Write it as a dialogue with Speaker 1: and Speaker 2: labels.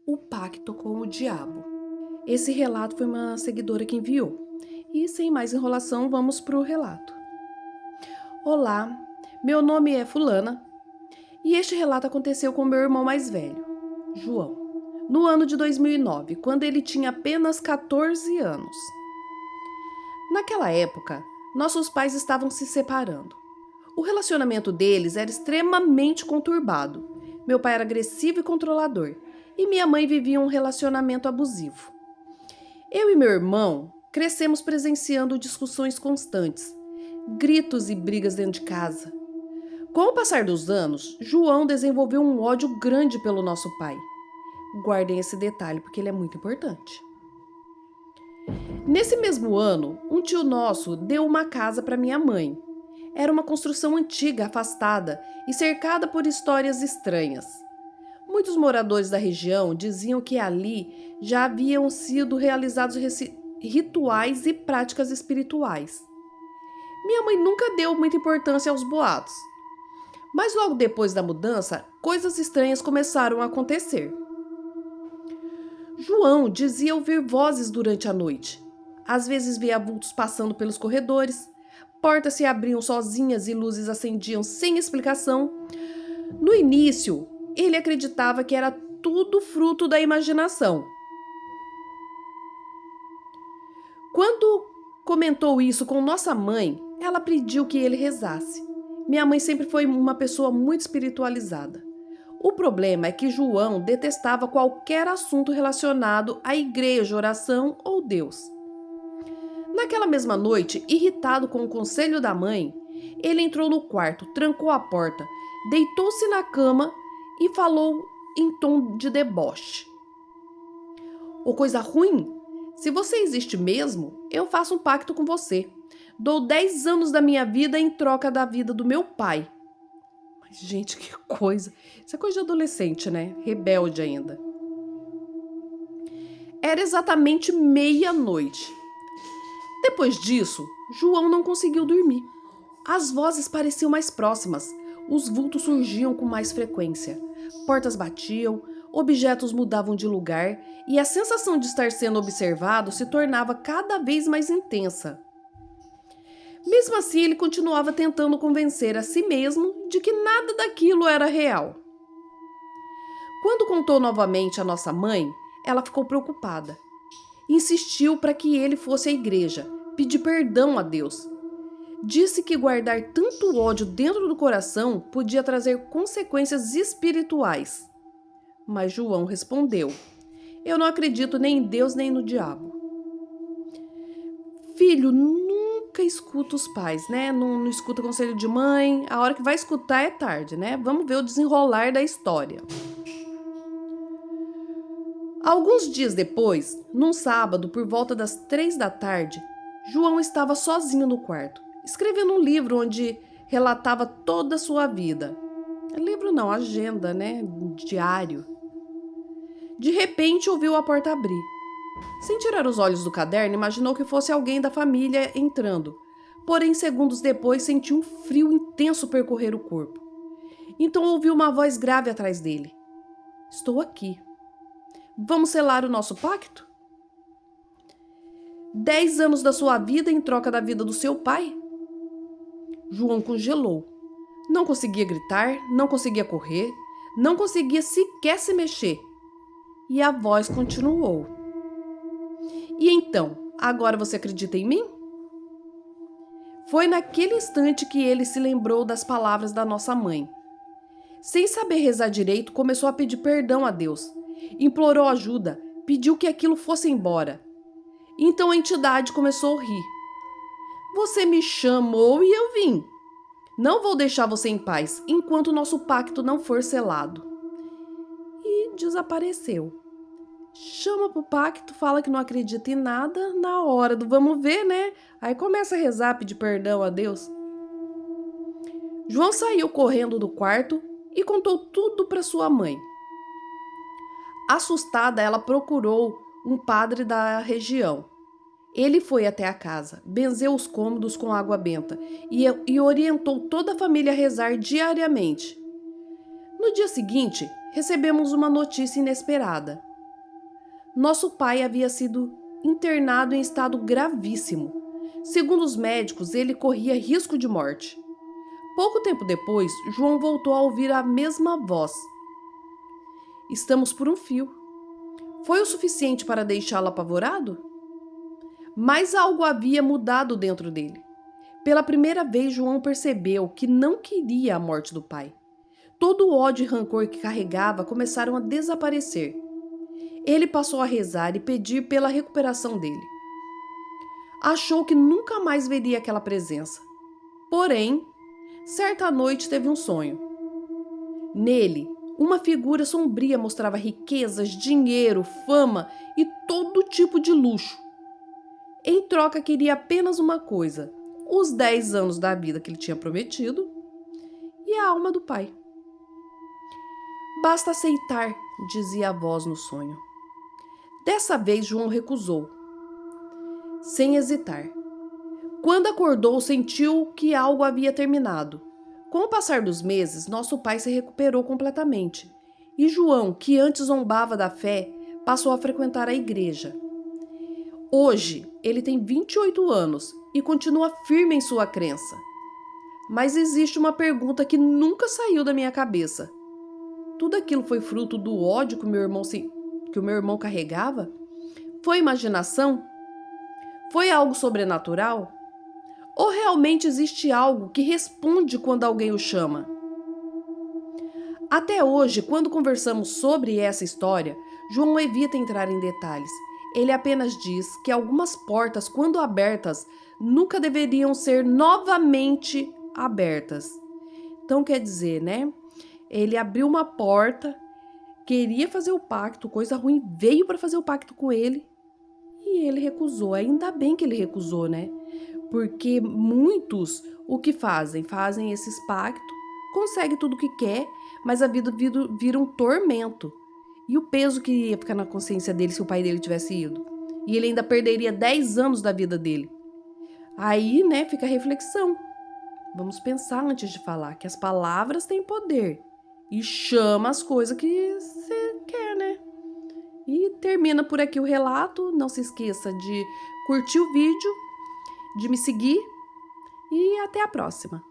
Speaker 1: O Pacto com o Diabo. Esse relato foi uma seguidora que enviou. E sem mais enrolação, vamos para o relato. Olá, meu nome é Fulana e este relato aconteceu com meu irmão mais velho, João, no ano de 2009, quando ele tinha apenas 14 anos. Naquela época, nossos pais estavam se separando. O relacionamento deles era extremamente conturbado. Meu pai era agressivo e controlador, e minha mãe vivia um relacionamento abusivo. Eu e meu irmão crescemos presenciando discussões constantes, gritos e brigas dentro de casa. Com o passar dos anos, João desenvolveu um ódio grande pelo nosso pai. Guardem esse detalhe porque ele é muito importante. Nesse mesmo ano, um tio nosso deu uma casa para minha mãe. Era uma construção antiga, afastada e cercada por histórias estranhas. Muitos moradores da região diziam que ali já haviam sido realizados rituais e práticas espirituais. Minha mãe nunca deu muita importância aos boatos. Mas logo depois da mudança, coisas estranhas começaram a acontecer. João dizia ouvir vozes durante a noite. Às vezes via vultos passando pelos corredores, portas se abriam sozinhas e luzes acendiam sem explicação. No início, ele acreditava que era tudo fruto da imaginação. Quando comentou isso com nossa mãe, ela pediu que ele rezasse. Minha mãe sempre foi uma pessoa muito espiritualizada. O problema é que João detestava qualquer assunto relacionado à igreja, oração ou Deus. Naquela mesma noite, irritado com o conselho da mãe, ele entrou no quarto, trancou a porta, deitou-se na cama e falou em tom de deboche. Ô coisa ruim, se você existe mesmo, eu faço um pacto com você. Dou 10 anos da minha vida em troca da vida do meu pai. Mas, gente, que coisa. Isso é coisa de adolescente, né? Rebelde ainda. Era exatamente meia-noite. Depois disso, João não conseguiu dormir. As vozes pareciam mais próximas. Os vultos surgiam com mais frequência. Portas batiam, objetos mudavam de lugar e a sensação de estar sendo observado se tornava cada vez mais intensa. Mesmo assim, ele continuava tentando convencer a si mesmo de que nada daquilo era real. Quando contou novamente à nossa mãe, ela ficou preocupada. Insistiu para que ele fosse à igreja, pedir perdão a Deus. Disse que guardar tanto ódio dentro do coração podia trazer consequências espirituais. Mas João respondeu: eu não acredito nem em Deus nem no diabo. Filho, nunca escuta os pais, né? Não escuta conselho de mãe. A hora que vai escutar é tarde, né? Vamos ver o desenrolar da história. Alguns dias depois, num sábado, por volta das 3 da tarde, João estava sozinho no quarto, escrevendo um livro onde relatava toda a sua vida. Livro não, agenda, né? Diário. De repente, ouviu a porta abrir. Sem tirar os olhos do caderno, imaginou que fosse alguém da família entrando. Porém, segundos depois, sentiu um frio intenso percorrer o corpo. Então ouviu uma voz grave atrás dele. Estou aqui. Vamos selar o nosso pacto? 10 anos da sua vida em troca da vida do seu pai? João congelou. Não conseguia gritar, não conseguia correr, não conseguia sequer se mexer. E a voz continuou. E então, agora você acredita em mim? Foi naquele instante que ele se lembrou das palavras da nossa mãe. Sem saber rezar direito, começou a pedir perdão a Deus. Implorou ajuda, pediu que aquilo fosse embora. Então a entidade começou a rir. Você me chamou e eu vim. Não vou deixar você em paz enquanto o nosso pacto não for selado. E desapareceu. Chama pro pacto, fala que não acredita em nada, na hora do vamos ver, né? Aí começa a rezar, pedir perdão a Deus. João saiu correndo do quarto e contou tudo para sua mãe. Assustada, ela procurou um padre da região. Ele foi até a casa, benzeu os cômodos com água benta e orientou toda a família a rezar diariamente. No dia seguinte, recebemos uma notícia inesperada. Nosso pai havia sido internado em estado gravíssimo. Segundo os médicos, ele corria risco de morte. Pouco tempo depois, João voltou a ouvir a mesma voz. Estamos por um fio. Foi o suficiente para deixá-lo apavorado? Mas algo havia mudado dentro dele. Pela primeira vez, João percebeu que não queria a morte do pai. Todo o ódio e rancor que carregava começaram a desaparecer. Ele passou a rezar e pedir pela recuperação dele. Achou que nunca mais veria aquela presença. Porém, certa noite teve um sonho. Nele, uma figura sombria mostrava riquezas, dinheiro, fama e todo tipo de luxo. Em troca, queria apenas uma coisa: os 10 anos da vida que ele tinha prometido e a alma do pai. Basta aceitar, dizia a voz no sonho. Dessa vez, João recusou, sem hesitar. Quando acordou, sentiu que algo havia terminado. Com o passar dos meses, nosso pai se recuperou completamente. E João, que antes zombava da fé, passou a frequentar a igreja. Hoje, ele tem 28 anos e continua firme em sua crença. Mas existe uma pergunta que nunca saiu da minha cabeça. Tudo aquilo foi fruto do ódio que o meu irmão carregava? Foi imaginação? Foi algo sobrenatural? Ou realmente existe algo que responde quando alguém o chama? Até hoje, quando conversamos sobre essa história, João evita entrar em detalhes. Ele apenas diz que algumas portas, quando abertas, nunca deveriam ser novamente abertas. Então quer dizer, né? Ele abriu uma porta, queria fazer o pacto, coisa ruim veio para fazer o pacto com ele e ele recusou. Ainda bem que ele recusou, né? Porque muitos o que fazem? Fazem esses pactos, conseguem tudo o que quer, mas a vida vira um tormento. E o peso que ia ficar na consciência dele se o pai dele tivesse ido? E ele ainda perderia 10 anos da vida dele. Aí, né, fica a reflexão. Vamos pensar antes de falar, que as palavras têm poder. E chama as coisas que você quer, né? E termina por aqui o relato. Não se esqueça de curtir o vídeo, de me seguir e até a próxima.